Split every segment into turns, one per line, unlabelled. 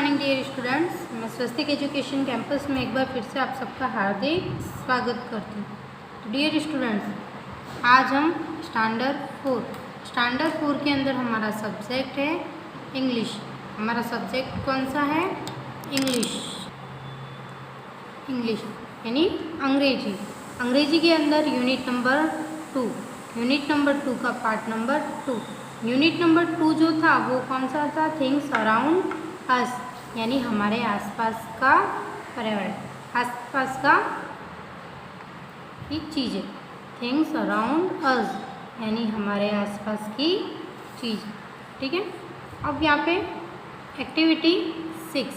Morning dear students, मैं स्वस्तिक education campus में एक बार फिर से आप सबका हार्दिक स्वागत करती हूँ। डियर स्टूडेंट्स, आज हम स्टैंडर्ड 4 के अंदर हमारा सब्जेक्ट है इंग्लिश। हमारा सब्जेक्ट कौन सा है? इंग्लिश यानी अंग्रेजी। अंग्रेजी के अंदर यूनिट नंबर 2 का पार्ट नंबर 2। यूनिट नंबर 2 जो था वो कौन सा था? थिंग्स अराउंड अस, यानी हमारे आसपास का पर्यावरण, आसपास का की चीज़ें। थिंग्स अराउंड अस यानी हमारे आसपास की चीज़। ठीक है। अब यहाँ पे एक्टिविटी 6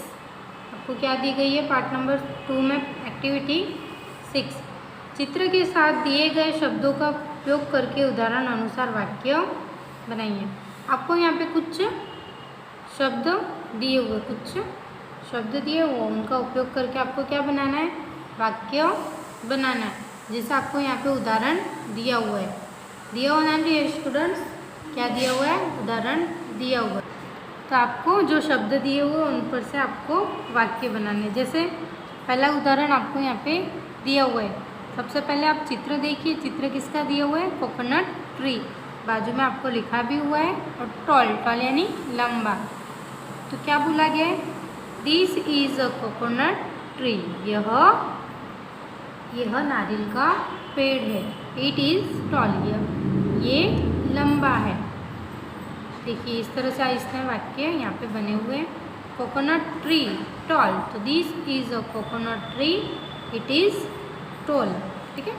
आपको क्या दी गई है? पार्ट नंबर 2 में एक्टिविटी 6, चित्र के साथ दिए गए शब्दों का उपयोग करके उदाहरण अनुसार वाक्य बनाइए। आपको यहाँ पे कुछ शब्द दिए वो उनका उपयोग करके आपको क्या बनाना है? वाक्य बनाना है। जैसे आपको यहाँ पे उदाहरण दिया हुआ है डियर स्टूडेंट्स, क्या दिया हुआ है? उदाहरण दिया हुआ है। तो आपको जो शब्द दिए हुए उन पर से आपको वाक्य बनाने हैं। जैसे पहला उदाहरण आपको यहाँ पे दिया हुआ है। सबसे पहले आप चित्र देखिए। चित्र किसका दिया हुआ है? Coconut tree. बाजू में आपको लिखा भी हुआ है और टॉल यानी लंबा। तो क्या बोला गया है? This is a coconut tree. यह नारियल का पेड़ है। इट इज टॉल, ये लंबा है। देखिए इस तरह से इसमें वाक्य यहाँ पे बने हुए हैं। कोकोनट ट्री टॉल, तो this is a coconut tree, it is tall. ठीक है।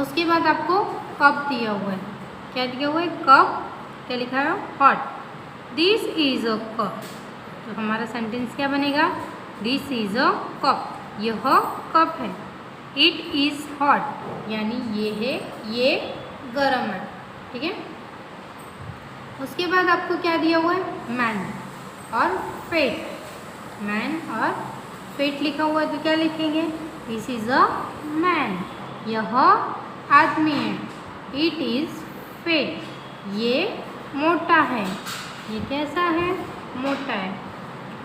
उसके बाद आपको कप दिया हुआ है। क्या दिया हुआ है? कप। क्या लिखा है? Hot. This is a cup, तो हमारा सेंटेंस क्या बनेगा? दिस इज अ कप, यह कप है। इट इज हॉट, यानी ये गर्म है। ठीक है। उसके बाद आपको क्या दिया हुआ है? मैन और फेट। मैन और फेट लिखा हुआ है, तो क्या लिखेंगे? दिस इज अ मैन, यह आदमी है। इट इज फेट, ये मोटा है। ये कैसा है? मोटा है।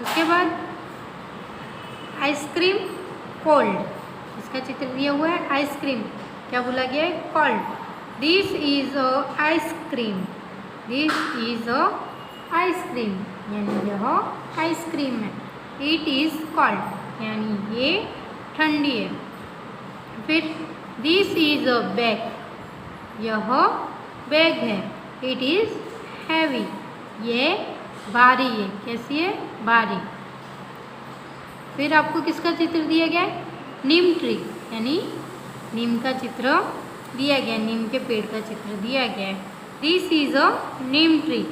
उसके बाद आइसक्रीम कोल्ड, इसका चित्र दिया हुआ है। आइसक्रीम क्या बोला गया है? Cold. This is a ice cream, this is a ice cream, यानी यह आइसक्रीम है। इट इज कोल्ड, यानी ये ठंडी है। फिर दिस इज अ बैग, यह बैग है। इट इज हैवी, ये भारी है। कैसी है? भारी। फिर आपको किसका चित्र दिया गया है? नीम ट्री, यानी नीम का चित्र दिया गया है। नीम के पेड़ का चित्र दिया गया है। This is a Neem tree,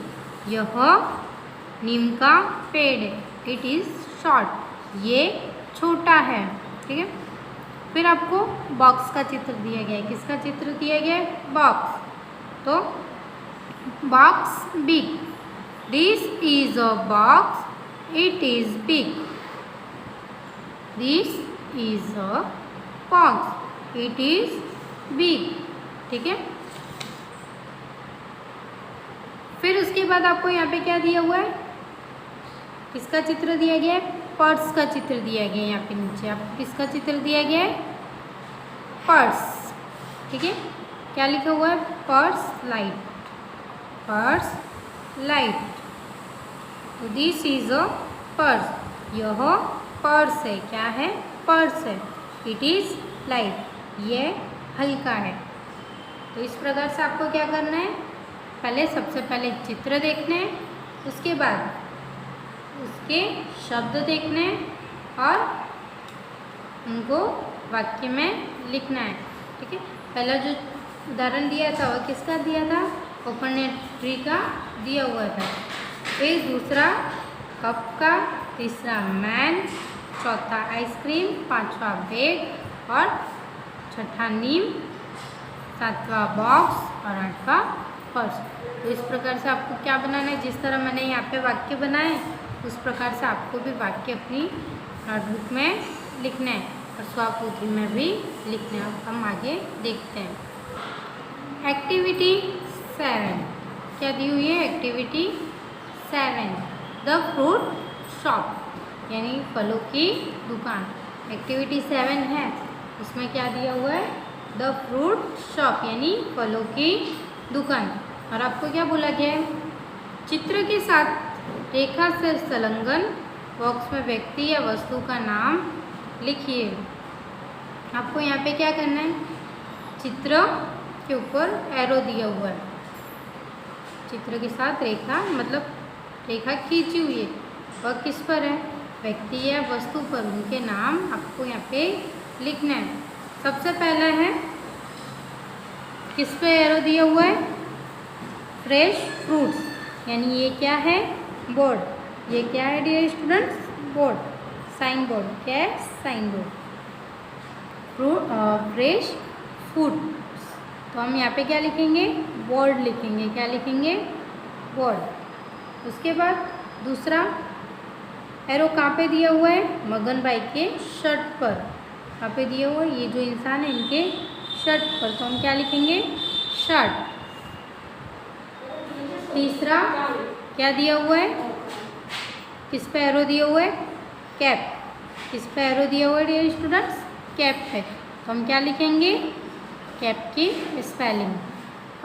यह नीम का पेड़ है। इट इज शॉर्ट, ये छोटा है। ठीक है। फिर आपको बॉक्स का चित्र दिया गया है। किसका चित्र दिया गया है? बॉक्स। तो box big, this is a box, it is big. This is a box, it is big. ठीक है। फिर उसके बाद आपको यहाँ पे क्या दिया हुआ है? किसका चित्र दिया गया है? पर्स का चित्र दिया गया है। यहाँ पे नीचे आपको किसका चित्र दिया गया है? पर्स। ठीक है। क्या लिखा हुआ है? Purse light, purse light. तो दिस इज अ पर्स, यह पर्स है। क्या है? पर्स है। इट इज लाइट, ये हल्का है। तो इस प्रकार से आपको क्या करना है? सबसे पहले चित्र देखने हैं, उसके बाद उसके शब्द देखने हैं और उनको वाक्य में लिखना है। ठीक है। पहला जो उदाहरण दिया था वो किसका दिया था? कोकोनट ट्री का दिया हुआ था। फिर दूसरा कप का, तीसरा मैन, चौथा आइसक्रीम, पांचवा बैग और छठा नीम, सातवां बॉक्स और आठवां पर्स। तो इस प्रकार से आपको क्या बनाना है? जिस तरह मैंने यहाँ पे वाक्य बनाए उस प्रकार से आपको भी वाक्य अपनी नोटबुक में लिखना है और स्वापोथी में भी लिखना है। अब हम आगे देखते हैं। एक्टिविटी 7 क्या दी हुई है? एक्टिविटी 7, द फ्रूट शॉप यानी फलों की दुकान। एक्टिविटी 7 है, उसमें क्या दिया हुआ है, द फ्रूट शॉप यानी फलों की दुकान। और आपको क्या बोला गया है, चित्र के साथ रेखा से संलग्न बॉक्स में व्यक्ति या वस्तु का नाम लिखिए। आपको यहाँ पे क्या करना है, चित्र के ऊपर एरो दिया हुआ है, चित्र के साथ रेखा मतलब रेखा खींची हुई है, वह किस पर है, व्यक्ति या वस्तु पर, उनके नाम आपको यहाँ पे लिखना है। सबसे पहला है, किस पे एरो दिया हुआ है, फ्रेश फ्रूट्स यानी ये क्या है, बोर्ड। ये क्या है dear students, board, sign board. क्या है, साइन बोर्ड। फ्रेश फ्रूट्स, तो हम यहाँ पे क्या लिखेंगे, बोर्ड लिखेंगे। क्या लिखेंगे, बोर्ड। उसके बाद दूसरा एरो कहाँ पे दिया हुआ है, मगन भाई के शर्ट पर। कहाँ पे दिया हुआ है, ये जो इंसान है इनके शर्ट पर, तो हम क्या लिखेंगे, शर्ट। तीसरा क्या दिया हुआ है, किस पे एरो दिया हुआ है, कैप। किस पे एरो दिया हुआ है डियर स्टूडेंट्स, कैप है, तो हम क्या लिखेंगे, कैप की स्पेलिंग।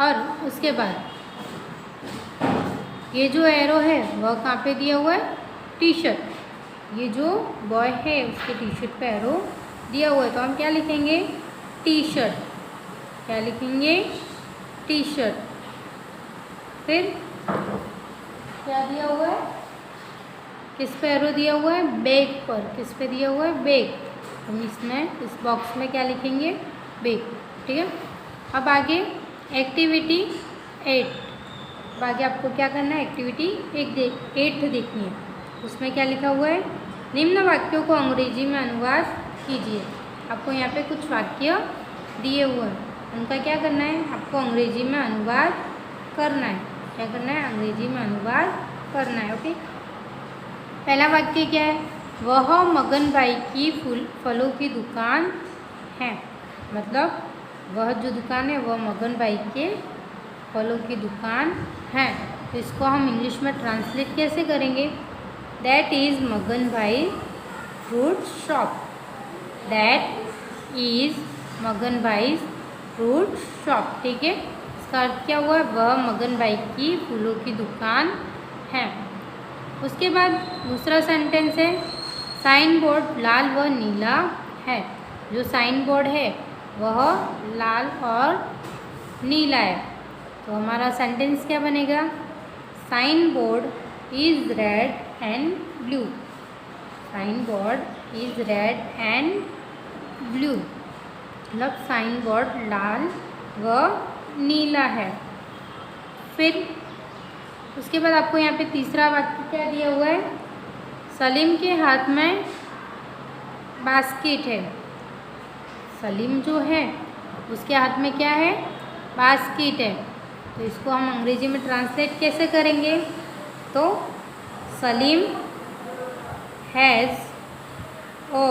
और उसके बाद ये जो एरो है वह कहाँ पे दिया हुआ है, टी शर्ट। ये जो बॉय है उसके टी शर्ट पे एरो दिया हुआ है, तो हम क्या लिखेंगे, टी शर्ट। क्या लिखेंगे, टी शर्ट। फिर क्या दिया हुआ है, किस पे एरो दिया हुआ है, बैग पर। किस पे दिया हुआ है, बैग। हम इसमें इस बॉक्स में क्या लिखेंगे, बैग। ठीक है। अब आगे एक्टिविटी 8। अब आगे आपको क्या करना है, एक्टिविटी 8 देखनी है। उसमें क्या लिखा हुआ है, निम्न वाक्यों को अंग्रेजी में अनुवाद कीजिए। आपको यहाँ पे कुछ वाक्य दिए हुए हैं, उनका क्या करना है, आपको अंग्रेजी में अनुवाद करना है। क्या करना है, अंग्रेजी में अनुवाद करना है। ओके। पहला वाक्य क्या है, वह मगन भाई की फलों की दुकान है। मतलब वह जो दुकान है वह मगन भाई के फलों की दुकान है। तो इसको हम इंग्लिश में ट्रांसलेट कैसे करेंगे, दैट इज़ मगन भाई फ्रूट शॉप। दैट इज़ मगन भाई फ्रूट शॉप। ठीक है। इसका अर्थ क्या हुआ, वह मगन भाई की फूलों की दुकान है। उसके बाद दूसरा सेंटेंस है, साइन बोर्ड लाल व नीला है। जो साइन बोर्ड है वह लाल और नीला है। तो हमारा सेंटेंस क्या बनेगा, sign board is red and blue. Sign board is red and blue, मतलब साइन बोर्ड लाल व नीला है। फिर उसके बाद आपको यहाँ पे तीसरा वाक्य क्या दिया हुआ है, सलीम के हाथ में बास्केट है। सलीम जो है उसके हाथ में क्या है, बास्केट है। तो इसको हम अंग्रेजी में ट्रांसलेट कैसे करेंगे, तो Salim has a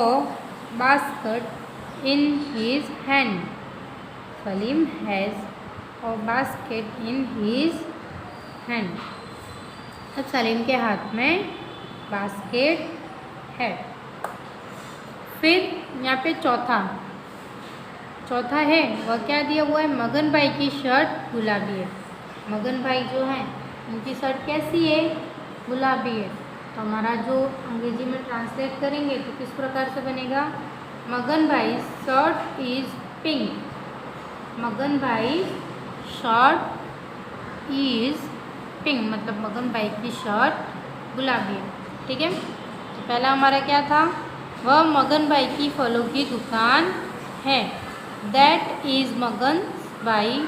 basket in his hand. Salim has a basket in his hand. अब सलीम के हाथ में बास्केट है। फिर यहाँ पे चौथा है, वह क्या दिया हुआ है, मगन भाई की शर्ट गुलाबी है। मगन भाई जो है उनकी शर्ट कैसी है, गुलाबी है। तो हमारा जो अंग्रेजी में ट्रांसलेट करेंगे तो किस प्रकार से बनेगा, मगन भाई शर्ट इज़ पिंक। मगन भाई शर्ट इज़ पिंक, मतलब मगन भाई की शर्ट गुलाबी है। ठीक है। तो पहला हमारा क्या था, वह मगन भाई की फलों की दुकान है। दैट इज़ मगन भाई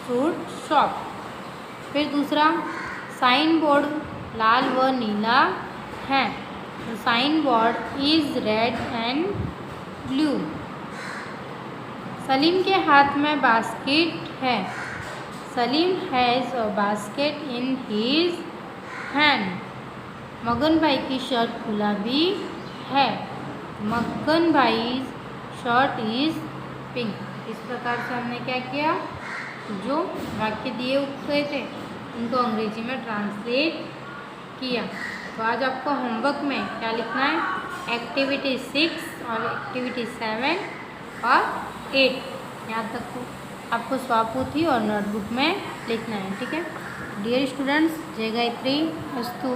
फ्रूट शॉप। फिर दूसरा, साइन बोर्ड लाल व नीला है। तो sign board is red and blue. Salim के हाथ में बास्केट है। Salim has a basket in his hand. Magan भाई की शर्ट गुलाबी है। मगन भाई शर्ट इज़ पिंक। इस प्रकार से हमने क्या किया, जो वाक्य दिए हुए थे उनको अंग्रेजी में ट्रांसलेट किया। तो आज आपको होमवर्क में क्या लिखना है, एक्टिविटी 6 और एक्टिविटी 7 और 8 यहाँ तक को आपको स्वापोथी और नोटबुक में लिखना है। ठीक है डियर स्टूडेंट्स, जय गायत्री, अस्तु।